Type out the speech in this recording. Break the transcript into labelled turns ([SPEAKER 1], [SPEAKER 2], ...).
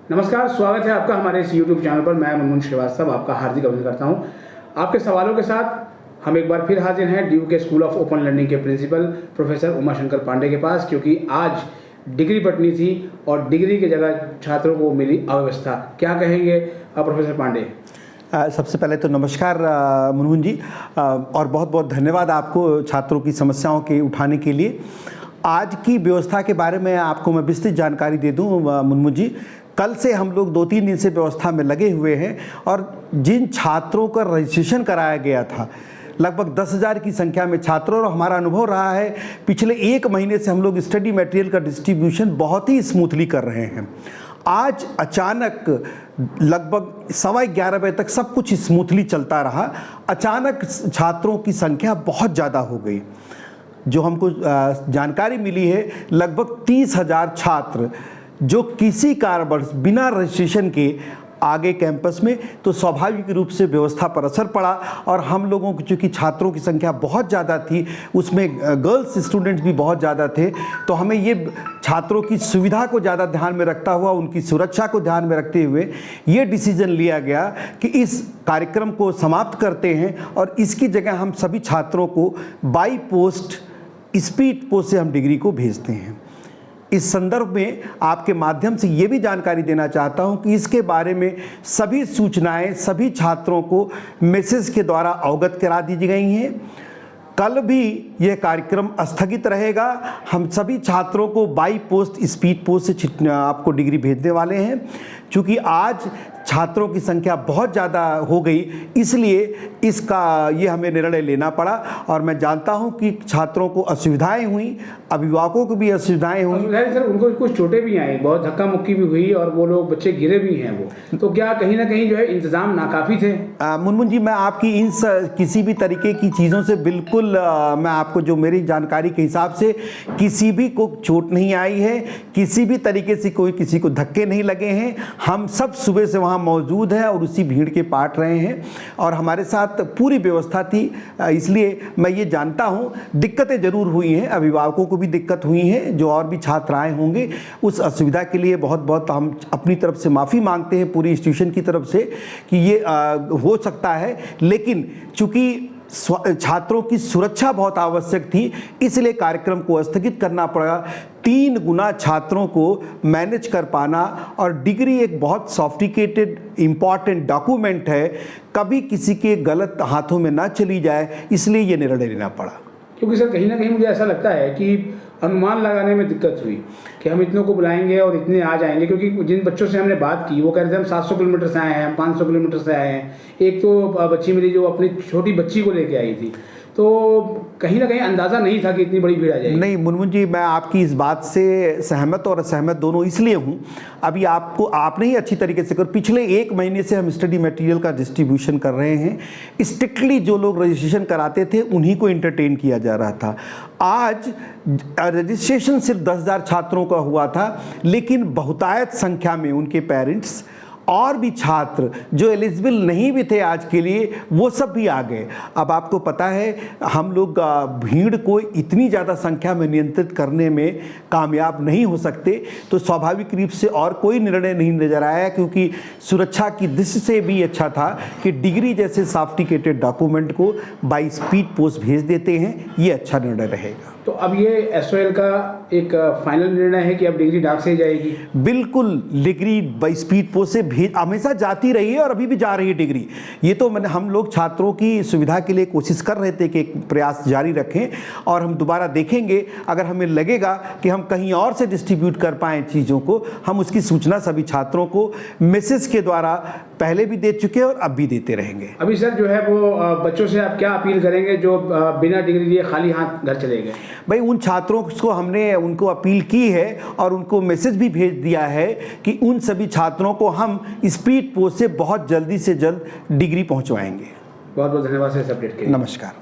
[SPEAKER 1] नमस्कार, स्वागत है आपका हमारे इस YouTube चैनल पर। मैं मुनमुन श्रीवास्तव आपका हार्दिक अभिनंदन करता हूं। आपके सवालों के साथ हम एक बार फिर हाजिर हैं ड्यू के स्कूल ऑफ ओपन लर्निंग के प्रिंसिपल प्रोफेसर उमाशंकर पांडे के पास, क्योंकि आज डिग्री बंटनी थी और डिग्री की जगह छात्रों को मिली अव्यवस्था। क्या कहेंगे प्रोफेसर पांडे?
[SPEAKER 2] सबसे पहले तो नमस्कार मुनमुन जी, और बहुत बहुत धन्यवाद आपको छात्रों की समस्याओं के उठाने के लिए। आज की व्यवस्था के बारे में आपको मैं विस्तृत जानकारी दे दूं मुनमुन जी। कल से हम लोग 2-3 दिन से व्यवस्था में लगे हुए हैं और जिन छात्रों का रजिस्ट्रेशन कराया गया था लगभग 10,000 की संख्या में छात्रों, और हमारा अनुभव रहा है पिछले 1 महीने से हम लोग स्टडी मटेरियल का डिस्ट्रीब्यूशन बहुत ही स्मूथली कर रहे हैं। आज अचानक लगभग 11:15 बजे तक सब कुछ स्मूथली चलता रहा। अचानक छात्रों की संख्या बहुत ज़्यादा हो गई। जो हमको जानकारी मिली है लगभग 30,000 छात्र जो किसी कारणवश बिना रजिस्ट्रेशन के आगे कैंपस में, तो स्वाभाविक रूप से व्यवस्था पर असर पड़ा। और हम लोगों की चूँकि छात्रों की संख्या बहुत ज़्यादा थी, उसमें गर्ल्स स्टूडेंट्स भी बहुत ज़्यादा थे, तो हमें ये छात्रों की सुविधा को ज़्यादा ध्यान में रखता हुआ, उनकी सुरक्षा को ध्यान में रखते हुए ये डिसीजन लिया गया कि इस कार्यक्रम को समाप्त करते हैं और इसकी जगह हम सभी छात्रों को बाई पोस्ट, स्पीड पोस्ट से हम डिग्री को भेजते हैं। इस संदर्भ में आपके माध्यम से ये भी जानकारी देना चाहता हूं कि इसके बारे में सभी सूचनाएं सभी छात्रों को मैसेज के द्वारा अवगत करा दी गई हैं। कल भी यह कार्यक्रम स्थगित रहेगा। हम सभी छात्रों को बाई पोस्ट, स्पीड पोस्ट से आपको डिग्री भेजने वाले हैं। चूँकि आज छात्रों की संख्या बहुत ज़्यादा हो गई, इसलिए ये हमें निर्णय लेना पड़ा। और मैं जानता हूं कि छात्रों को असुविधाएं हुई, अभिभावकों को भी असुविधाएं हुई।
[SPEAKER 1] सर, उनको कुछ चोटें भी आई, बहुत धक्का मुक्की भी हुई और वो लोग बच्चे गिरे भी हैं। वो तो क्या कहीं ना कहीं जो है इंतजाम नाकाफी थे?
[SPEAKER 2] मुनमुन जी, मैं आपकी इन किसी भी तरीके की चीज़ों से बिल्कुल मैं आपको जो मेरी जानकारी के हिसाब से किसी भी को चोट नहीं आई है, किसी भी तरीके से कोई किसी को धक्के नहीं लगे हैं। हम सब सुबह से वहाँ मौजूद हैं और उसी भीड़ के पाट रहे हैं और हमारे साथ पूरी व्यवस्था थी। इसलिए मैं ये जानता हूँ दिक्कतें ज़रूर हुई हैं, अभिभावकों को भी दिक्कत हुई है, जो और भी छात्र आए होंगे उस असुविधा के लिए बहुत बहुत हम अपनी तरफ से माफ़ी मांगते हैं पूरी इंस्टीट्यूशन की तरफ से कि ये हो सकता है। लेकिन चूँकि छात्रों की सुरक्षा बहुत आवश्यक थी, इसलिए कार्यक्रम को स्थगित करना पड़ा। 3 गुना छात्रों को मैनेज कर पाना, और डिग्री एक बहुत सॉफ्टिकेटेड इम्पॉर्टेंट डॉक्यूमेंट है, कभी किसी के गलत हाथों में ना चली जाए, इसलिए ये निर्णय लेना पड़ा।
[SPEAKER 1] क्योंकि सर कहीं ना कहीं मुझे ऐसा लगता है कि अनुमान लगाने में दिक्कत हुई कि हम इतनों को बुलाएंगे और इतने आ जाएंगे, क्योंकि जिन बच्चों से हमने बात की वो कह रहे थे हम 700 किलोमीटर से आए हैं, हम 500 किलोमीटर से आए हैं। एक तो बच्ची मेरी जो अपनी छोटी बच्ची को लेके आई थी, तो कहीं ना कहीं अंदाज़ा नहीं था कि इतनी बड़ी भीड़ आ जाएगी।
[SPEAKER 2] नहीं मुनमुन जी, मैं आपकी इस बात से सहमत और असहमत दोनों इसलिए हूँ। अभी आपने ही अच्छी तरीके से पिछले 1 महीने से हम स्टडी मटेरियल का डिस्ट्रीब्यूशन कर रहे हैं। स्ट्रिक्टली जो लोग रजिस्ट्रेशन कराते थे उन्हीं को एंटरटेन किया जा रहा था। आज रजिस्ट्रेशन सिर्फ 10,000 छात्रों का हुआ था, लेकिन बहुतायत संख्या में उनके पेरेंट्स और भी छात्र जो एलिजिबल नहीं भी थे आज के लिए, वो सब भी आ गए। अब आपको पता है हम लोग भीड़ को इतनी ज़्यादा संख्या में नियंत्रित करने में कामयाब नहीं हो सकते, तो स्वाभाविक रूप से और कोई निर्णय नहीं नजर आया, क्योंकि सुरक्षा की दृष्टि से भी अच्छा था कि डिग्री जैसे सॉफ्टिकेटेड डॉक्यूमेंट को बाई स्पीड पोस्ट भेज देते हैं। ये अच्छा निर्णय रहेगा।
[SPEAKER 1] तो अब ये एसओएल का एक फाइनल निर्णय है कि अब डिग्री डाक से ही जाएगी?
[SPEAKER 2] बिल्कुल, डिग्री बाई स्पीड पोस्ट से हमेशा जाती रही है और अभी भी जा रही है डिग्री। ये तो हम लोग छात्रों की सुविधा के लिए कोशिश कर रहे थे कि एक प्रयास जारी रखें, और हम दोबारा देखेंगे अगर हमें लगेगा कि हम कहीं और से डिस्ट्रीब्यूट कर पाएँ चीज़ों को, हम उसकी सूचना सभी छात्रों को मैसेज के द्वारा पहले भी दे चुके हैं और अब भी देते रहेंगे।
[SPEAKER 1] अभी सर जो है वो बच्चों से आप क्या अपील करेंगे जो बिना डिग्री लिए खाली हाथ घर चले गए?
[SPEAKER 2] भाई, उन छात्रों को हमने उनको अपील की है और उनको मैसेज भी भेज दिया है कि उन सभी छात्रों को हम स्पीड पोस्ट से बहुत जल्दी से जल्द डिग्री पहुंचवाएंगे।
[SPEAKER 1] बहुत बहुत धन्यवाद सर इस अपडेट के लिए।
[SPEAKER 2] नमस्कार।